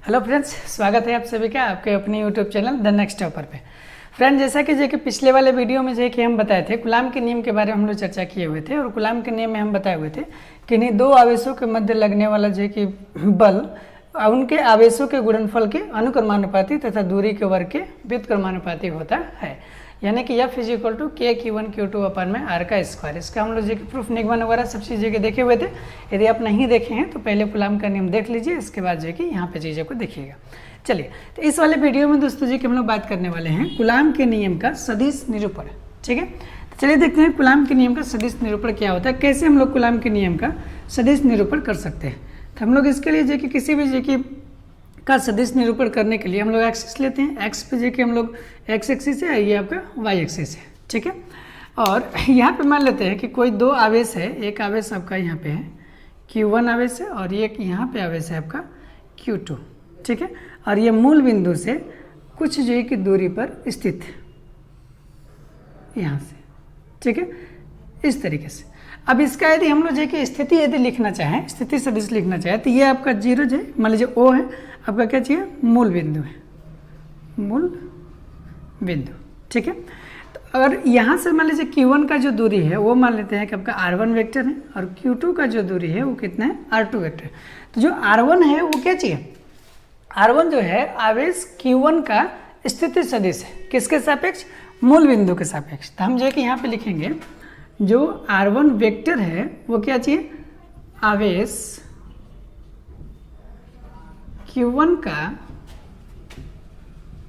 Hello friends, स्वागत है आप सभी का आपके अपने YouTube channel the next topper पे। फ्रेंड, जैसा कि पिछले वाले वीडियो में कि हम बताए थे कूलाम के नियम के बारे में हम लोग चर्चा किए हुए थे और कूलाम के नियम में हम बताए हुए थे कि इन्हीं दो आवेशों के मध्य लगने वाला कि बल उनके आवेशों के गुणनफल के अनुक्रमानुपाती तथा दूरी के वर्ग के व्युत्क्रमानुपाती होता है, यानी कि F इज इक्वल टू के Q1 Q2 अपन में R का स्क्वायर। इसका हम लोग प्रूफ निगमन वगैरह सब चीज़ें के देखे हुए थे। यदि आप नहीं देखे हैं तो पहले कूलाम का नियम देख लीजिए, इसके बाद कि यहाँ पे चीज़ों को देखिएगा। चलिए, तो इस वाले वीडियो में दोस्तों हम लोग बात करने वाले हैं कूलाम के नियम का सदिश निरूपण। ठीक है, तो चलिए देखते हैं कूलाम के नियम का सदिश निरूपण क्या होता है, कैसे हम लोग कूलाम के नियम का सदिश निरूपण कर सकते हैं। तो हम लोग इसके लिए कि किसी भी का सदिश निरूपण करने के लिए हम लोग एक्सिस लेते हैं। एक्स पे हम लोग एक्स एक्सिस है, ये आपका वाई एक्सिस है। ठीक है, और यहाँ पे मान लेते हैं कि कोई दो आवेश है। एक आवेश आपका यहाँ पे है Q1 आवेश है और एक यहाँ पे आवेश है आपका Q2। ठीक है, और ये मूल बिंदु से कुछ कि दूरी पर स्थित है यहाँ से। ठीक है, इस तरीके से। अब इसका यदि हम लोग कि स्थिति यदि लिखना चाहें, स्थिति सदिश लिखना चाहें, तो ये आपका जीरो मान लीजिए O है, आपका क्या चाहिए, मूल बिंदु है, मूल बिंदु। ठीक है, तो अगर यहाँ से मान लीजिए Q1 का जो दूरी है वो मान लेते हैं कि आपका R1 वेक्टर है और Q2 का जो दूरी है वो कितना है, R2 वेक्टर है। तो जो R1 है वो क्या चाहिए, R1 जो है आवेश Q1 का स्थिति सदिश है, किसके सापेक्ष, मूल बिंदु के सापेक्ष। तो हम कि यहाँ पे लिखेंगे जो R1 वेक्टर है वो क्या चाहिए, आवेश Q1 का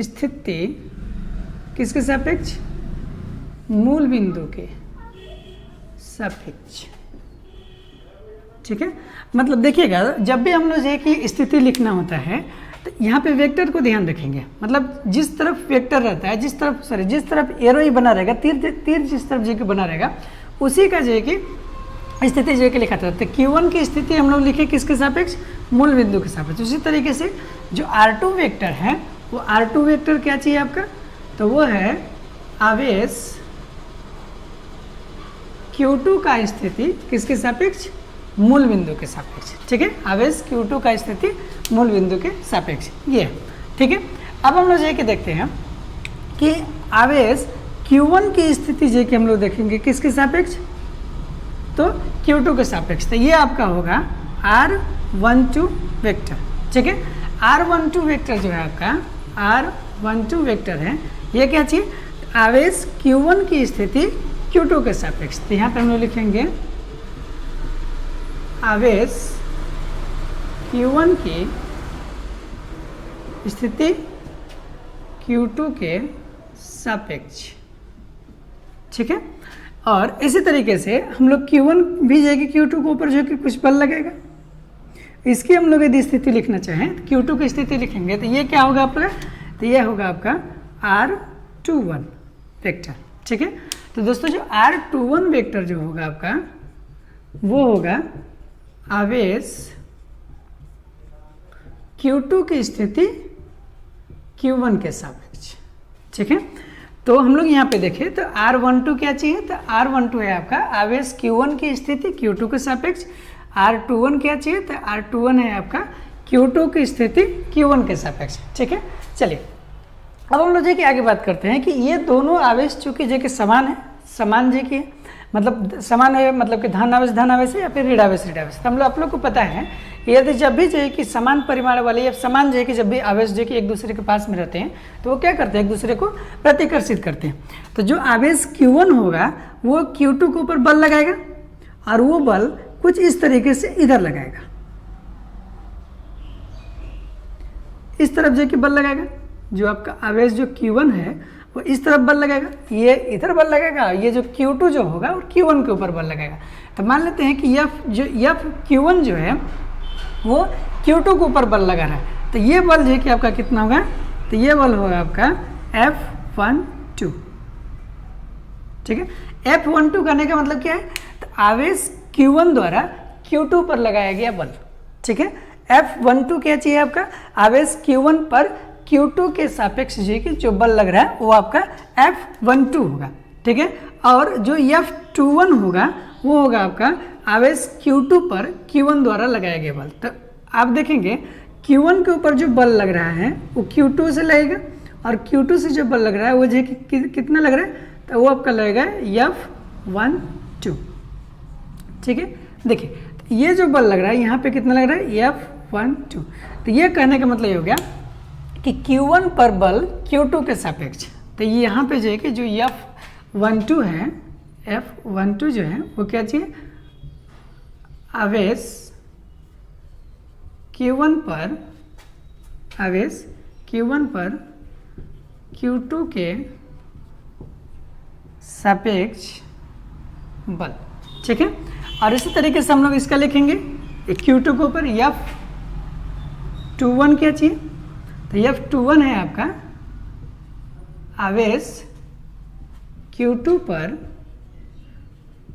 स्थिति किसके सापेक्ष, मूल बिंदु के सापेक्ष। ठीक है, मतलब देखिएगा जब भी हम लोग कि स्थिति लिखना होता है तो यहाँ पे वेक्टर को ध्यान रखेंगे। मतलब जिस तरफ वेक्टर रहता है, जिस तरफ एरो ही बना रहेगा, तीर जिस तरफ बना रहेगा, उसी का कि स्थिति कि लिखा था। तो Q1 की स्थिति हम लोग लिखे किसके सापेक्ष, मूल बिंदु के सापेक्ष। उसी तरीके से जो R2 वेक्टर है वो R2 वेक्टर क्या चाहिए आपका, तो वो है आवेश Q2 का स्थिति किसके सापेक्ष, मूल बिंदु के सापेक्ष। ठीक है, आवेश Q2 का स्थिति मूल बिंदु के सापेक्ष ये। ठीक है, अब हम लोग कि देखते हैं कि आवेश Q1 की स्थिति कि हम लोग देखेंगे किसके सापेक्ष, तो Q2 के सापेक्ष। तो ये आपका होगा R12 वेक्टर। ठीक है, R12 वेक्टर जो है आपका R12 वेक्टर है, ये क्या चाहिए, आवेश Q1 की स्थिति Q2 के सापेक्ष। तो यहाँ पे हम लोग लिखेंगे आवेश Q1 की स्थिति Q2 के सापेक्ष। ठीक है, और इसी तरीके से हम लोग Q1 भी कि Q2 के ऊपर कि कुछ बल लगेगा। इसकी हम लोग यदि स्थिति लिखना चाहें तो Q2 की स्थिति लिखेंगे तो ये क्या होगा आपका, तो ये होगा आपका R21 वेक्टर। ठीक है, तो दोस्तों जो R21 वेक्टर जो होगा आपका वो होगा आवेश Q2 की स्थिति Q1 के सापेक्ष। ठीक है, तो हम लोग यहाँ पे देखें तो R12 क्या चाहिए, तो R12 है आपका आवेश Q1 की स्थिति Q2 के सापेक्ष। R21 क्या चाहिए, तो R21 है आपका Q2 की स्थिति Q1 के सापेक्ष। ठीक है, चलिए अब हम लोग कि आगे बात करते हैं कि ये दोनों आवेश चूंकि कि समान है, समान कि मतलब समान है, मतलब कि धन आवेश है या फिर ऋण आवेश। तो हम लोग आप लोग को पता है कि यदि जब भी कि समान परिमाण वाले या समान कि जब भी आवेश कि एक दूसरे के पास में रहते हैं तो वो क्या करते हैं, एक दूसरे को प्रतिकर्षित करते हैं। तो जो आवेश Q1 होगा वो Q2 के ऊपर बल लगाएगा और वो बल कुछ इस तरीके से इधर लगाएगा, इस तरफ कि बल लगाएगा। जो आपका आवेश जो Q1 है वो इस तरफ बल लगाएगा, ये इधर बल लगाएगा, ये जो Q2 जो होगा वो Q1 के ऊपर बल लगाएगा। तो मान लेते हैं कि F Q1 जो है वो Q2 के ऊपर बल लगा रहा है। तो ये बल कि आपका कितना होगा, तो ये बल होगा आपका F12। ठीक है, F12 करने का मतलब क्या है, तो आवेश Q1 द्वारा Q2 पर लगाया गया बल। ठीक है, F12 क्या चाहिए आपका, आवेश Q1 पर Q2 के सापेक्ष कि जो बल लग रहा है वो आपका F12 होगा। ठीक है, और जो F21 होगा वो होगा आपका आवेश Q2 पर Q1 द्वारा लगाया गया बल। तो आप देखेंगे Q1 के ऊपर जो बल लग रहा है वो Q2 से लगेगा, और Q2 से जो बल लग रहा है वो जो कितना लग रहा है, तो वो आपका लगेगा F12। ठीक है, देखिए ये जो बल लग रहा है यहाँ पे कितना लग रहा है, F12। तो ये कहने का मतलब ये हो गया कि Q1 पर बल Q2 के सापेक्ष, तो ये यहाँ पे जो है कि जो F12 है, F12 जो है वो क्या चाहिए, आवेश Q1 पर, आवेश Q1 पर Q2 के सापेक्ष बल। ठीक है, और इसी तरीके से हम लोग इसका लिखेंगे Q2 के ऊपर F21 क्या चाहिए, तो F21 है आपका आवेश Q2 पर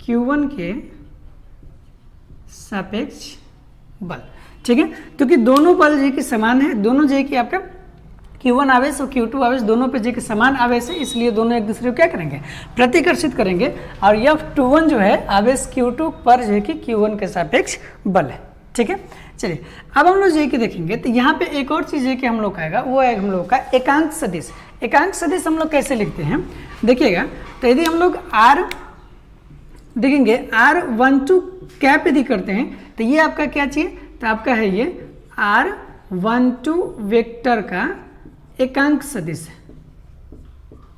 Q1 के सापेक्ष बल। ठीक है, क्योंकि दोनों बल जो कि समान है, दोनों जो कि आपका Q1 आवेश और Q2 आवेश दोनों पे जो कि समान आवेश है, इसलिए दोनों एक दूसरे को क्या करेंगे, प्रतिकर्षित करेंगे। और F21 जो है आवेश Q2 पर जो कि Q1 के सापेक्ष बल है। ठीक है, चलिए अब हम लोग जो कि देखेंगे, तो यहाँ पे एक और चीज़ है कि हम लोग का आएगा, वो है हम लोग का एकांक सदिश। एकांक सदिश हम लोग कैसे लिखते हैं देखिएगा, तो यदि हम लोग R देखेंगे R12 कैप यदि करते हैं, तो ये आपका क्या चाहिए, तो आपका है ये R12 वेक्टर का एकांक सदिश।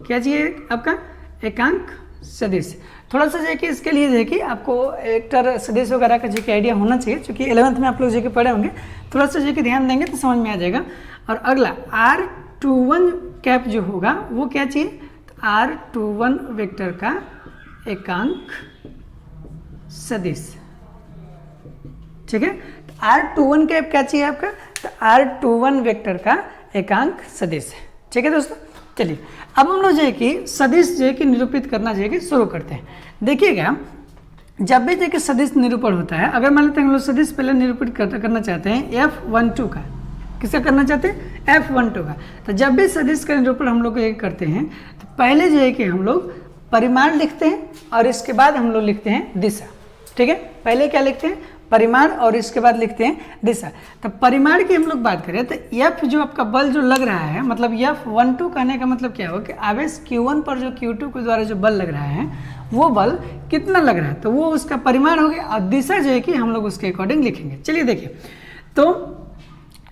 क्या चाहिए आपका, एकांक सदिश। थोड़ा सा जो है कि इसके लिए जो है कि आपको वेक्टर सदिश वगैरह का जो कि आइडिया होना चाहिए, क्योंकि 11th में आप लोग जो कि पढ़े होंगे, थोड़ा सा जो है कि ध्यान देंगे तो समझ में आ जाएगा। और अगला R21 कैप जो होगा वो क्या चाहिए, तो R21 वेक्टर का एकांक सदिश। ठीक है, तो R21 कैप क्या चाहिए आपका, तो R21 वेक्टर का एकांक सदिश है। ठीक है दोस्तों, चलिए अब हम लोग जो है कि सदिश जो है कि निरूपित करना जो है कि शुरू करते हैं। देखिएगा, जब भी जो कि सदिश निरूपण होता है, अगर मान लेते हैं हम लोग सदिश पहले निरूपित करना चाहते हैं F12 का, किसका करना चाहते हैं, F12 का, तो जब भी सदिश का निरूपण हम लोग करते हैं, तो पहले जो है कि हम लोग परिमाण लिखते हैं और इसके बाद हम लोग लिखते हैं दिशा। ठीक है, पहले क्या लिखते हैं, परिमाण, और इसके बाद लिखते हैं दिशा। तो परिमाण की हम लोग बात करें तो F जो आपका बल जो लग रहा है, मतलब F12 कहने का मतलब क्या होगा कि आवेश Q1 पर जो Q2 के द्वारा जो बल लग रहा है वो बल कितना लग रहा है, तो वो उसका परिमाण हो गया, और दिशा जो है कि हम लोग उसके अकॉर्डिंग लिखेंगे। चलिए देखिए, तो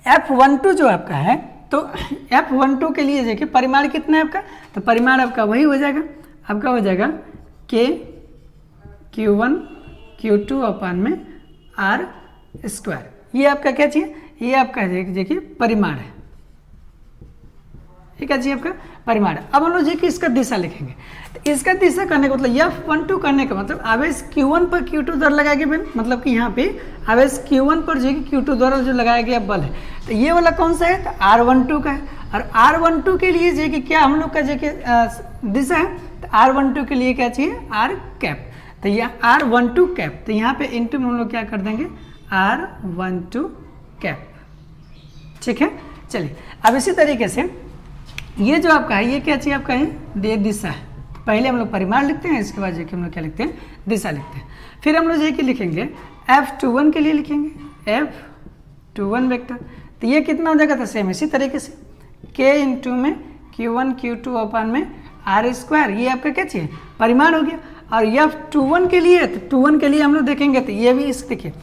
F12 जो आपका है, तो F12 के लिए देखिए परिमाण कितना है आपका, तो परिमाण आपका वही हो जाएगा, आपका हो जाएगा K Q1 Q2 अपान में R²। ये आपका क्या चाहिए, ये आपका देखिए परिमाण है, ये क्या चाहिए आपका परिमाण। अब हम लोग देखिए इसका दिशा लिखेंगे, तो इसका दिशा करने का मतलब F12 करने का मतलब आवेश Q1 पर Q2 द्वारा लगाया गया बल, मतलब कि यहाँ पे आवेश Q1 पर जो कि Q2 द्वारा जो लगाया गया बल है, तो ये वाला कौन सा है, तो R12 का है। और R12 के लिए जो कि क्या हम लोग का जो कि दिशा है, तो R12 के लिए क्या चाहिए, R कैप, तो ये R12 कैप, तो यहाँ पे इंटू में हम लोग क्या कर देंगे, R12 कैप। ठीक है, चलिए अब इसी तरीके से ये जो आपका है, ये क्या चाहिए आपका है, ये दिशा है। पहले हम लोग परिमाण लिखते हैं, इसके बाद जो कि हम लोग क्या लिखते हैं, दिशा लिखते हैं। फिर हम लोग जो कि लिखेंगे F21 के लिए लिखेंगे F21 वेक्टर, तो ये कितना हो जाएगा, तो सेम इसी तरीके से K इंटू में Q1 Q2 अपान में R², ये आपका क्या चाहिए, परिमाण हो गया। और F21 के लिए, तो 21 के लिए हम लोग देखेंगे, तो ये भी इस देखिए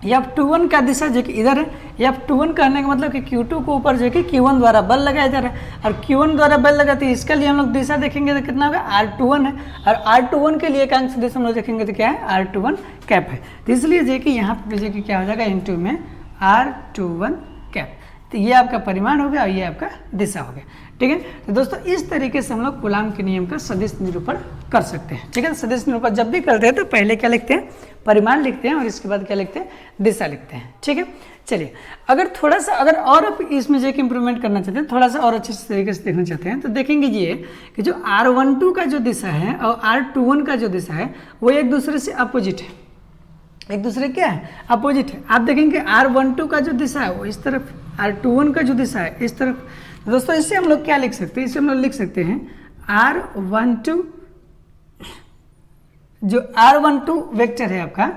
F21 का दिशा जो कि इधर है, F21 कहने का मतलब कि Q2 के ऊपर जो कि Q1 द्वारा बल लगाया जा रहा है, और Q1 द्वारा बल लगा, तो इसके लिए हम लोग दिशा देखेंगे तो कितना होगा, R21 है। और R21 के लिए एकांक सदिश हम लोग देखेंगे तो क्या है, R21 कैप है। तो इसलिए जो कि यहाँ पे जो कि क्या हो जाएगा, इंटू में R21 कैप, तो ये आपका परिमाण हो गया और ये आपका दिशा हो गया। ठीक है, तो दोस्तों इस तरीके से हम लोग कूलाम के नियम का सदिश निरूपण कर सकते हैं। ठीक है, सदिश निरूपण जब भी करते हैं तो पहले क्या लिखते हैं, परिमाण लिखते हैं, और इसके बाद क्या लिखते हैं, दिशा लिखते हैं। ठीक है, चलिए अगर थोड़ा सा अगर और आप इसमें जो इंप्रूवमेंट करना चाहते हैं, थोड़ा सा और अच्छे तरीके से देखना चाहते हैं, तो देखेंगे ये कि जो R12 का जो दिशा है और R21 का जो दिशा है वो एक दूसरे से अपोजिट है, एक दूसरे क्या है, अपोजिट है। आप देखेंगे R12 का जो दिशा है वो इस तरफ, R21 का जो दिशा है इस तरफ। दोस्तों इससे हम लोग क्या लिख सकते हैं, इससे हम लोग लिख सकते हैं R12 जो R12 वेक्टर है आपका,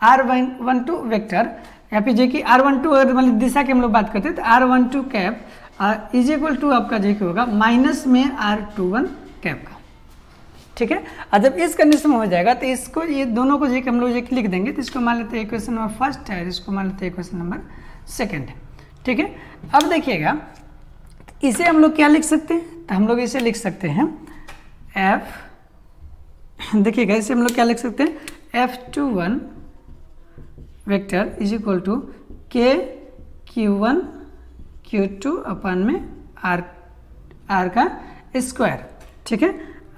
R12 वेक्टर यहाँ पे जो कि R12 अगर मतलब दिशा की हम लोग बात करते हैं तो R12 cap is equal to आपका जो कि होगा माइनस में R21 कैप का, ठीक है। और जब इस कंडीशन में हो जाएगा तो इसको ये दोनों को जो कि हम लोग जो कि लिख देंगे, तो इसको मान लेते हैं इक्वेशन नंबर फर्स्ट है, इसको मान लेते हैं इक्वेशन नंबर सेकंड है, ठीक है। अब देखिएगा इसे हम लोग क्या लिख सकते हैं, तो हम लोग इसे लिख सकते हैं देखिएगा इसे हम लोग क्या लिख सकते हैं F21 vector is equal to के Q1 Q2 अपन में R का स्क्वायर, ठीक है,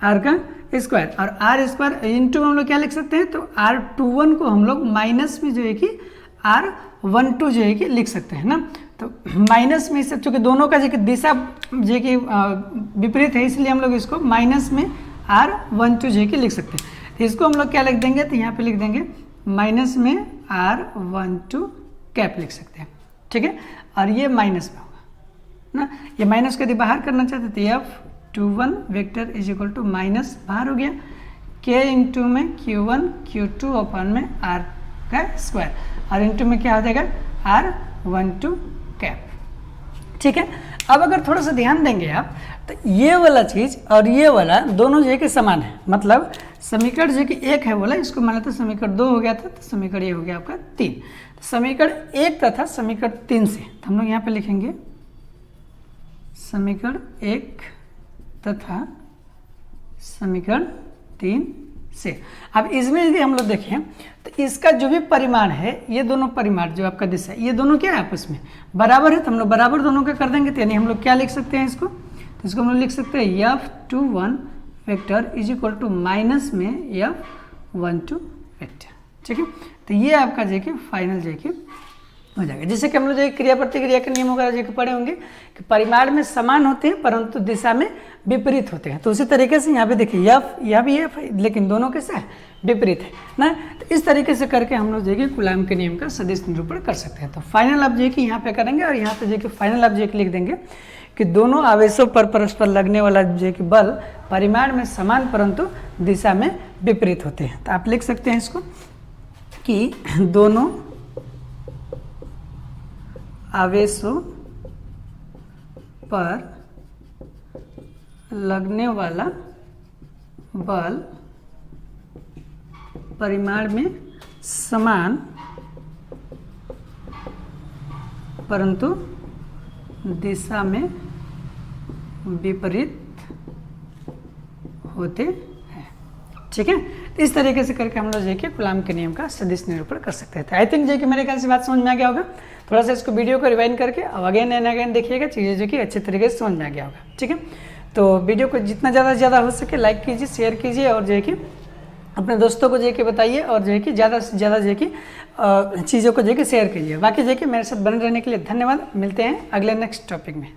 R का स्क्वायर। और R स्क्वायर इंटू हम लोग क्या लिख सकते हैं, तो R21 को हम लोग माइनस में जो है कि R12 जो है कि लिख सकते हैं ना। तो माइनस में सब चूँकि दोनों का जो कि दिशा जो कि विपरीत है, इसलिए हम लोग इसको माइनस में R12 जो है कि लिख सकते हैं। तो इसको हम लोग क्या लिख देंगे, तो यहाँ पे लिख देंगे माइनस में R12 कैप लिख सकते हैं, ठीक है। और ये माइनस में होगा ना, ये माइनस को यदि बाहर करना चाहते तो F21 vector is equal to minus बाहर हो गया K इंटू में Q1 Q2 अपन में R का स्क्वायर, और इंटू में क्या हो जाएगा R12 कैप, ठीक है। अब अगर थोड़ा सा ध्यान देंगे आप तो ये वाला चीज़ और ये वाला दोनों जो है कि समान है, मतलब समीकरण जो कि एक है बोला, इसको मान लेते समीकरण 2 हो गया था, तो समीकरण ये हो गया आपका 3। तो समीकरण 1 तथा समीकरण 3 से तो हम लोग यहाँ पे लिखेंगे समीकरण 1 तथा समीकरण 3 से। अब इसमें यदि हम लोग देखें तो इसका जो भी परिमाण है, ये दोनों परिमाण जो आपका दिशा है, ये दोनों क्या है आपस में बराबर है, तो हम लोग बराबर दोनों का कर देंगे। तो यानी हम लोग क्या लिख सकते हैं इसको, तो इसको हम लोग लिख सकते हैं F21 vector is equal to minus में F12 वेक्टर, ठीक है। तो ये आपका जो कि फाइनल जो कि हो जाएगा। जैसे कि हम लोग जो क्रिया प्रतिक्रिया के नियम वगैरह जो कि पढ़े होंगे कि परिमाण में समान होते हैं परंतु दिशा में विपरीत होते हैं, तो उसी तरीके से यहाँ पे देखिए यह भी है लेकिन दोनों कैसा है विपरीत है ना। तो इस तरीके से करके हम लोग जो कि कूलाम के नियम का सदिश निरूपण कर सकते हैं। तो फाइनल आप जो कि यहाँ पे करेंगे और यहाँ पे जो कि फाइनल आप जो कि लिख देंगे कि दोनों आवेशों पर परस्पर लगने वाला जो कि बल परिमाण में समान परंतु दिशा में विपरीत होते हैं। तो आप लिख सकते हैं इसको कि दोनों आवेशों पर लगने वाला बल परिमाण में समान परंतु दिशा में विपरीत होते हैं, ठीक है। तो इस तरीके से करके हम लोग जो कि कूलाम के नियम का सदिश निरूपण कर सकते थे। आई थिंक जो कि मेरे ख्याल से बात समझ में आ गया होगा। थोड़ा सा इसको वीडियो को रिवाइंड करके अब अगेन एंड अगेन देखिएगा, चीज़ें जो कि अच्छे तरीके से समझ में आ गया होगा, ठीक है। तो वीडियो को जितना ज़्यादा से ज़्यादा हो सके लाइक कीजिए, शेयर कीजिए और जो है कि अपने दोस्तों को जो है कि बताइए और जो है कि ज़्यादा से ज़्यादा जो है कि चीज़ों को जो है कि शेयर कीजिए। बाकी जो है कि मेरे साथ बने रहने के लिए धन्यवाद। मिलते हैं अगले नेक्स्ट टॉपिक में।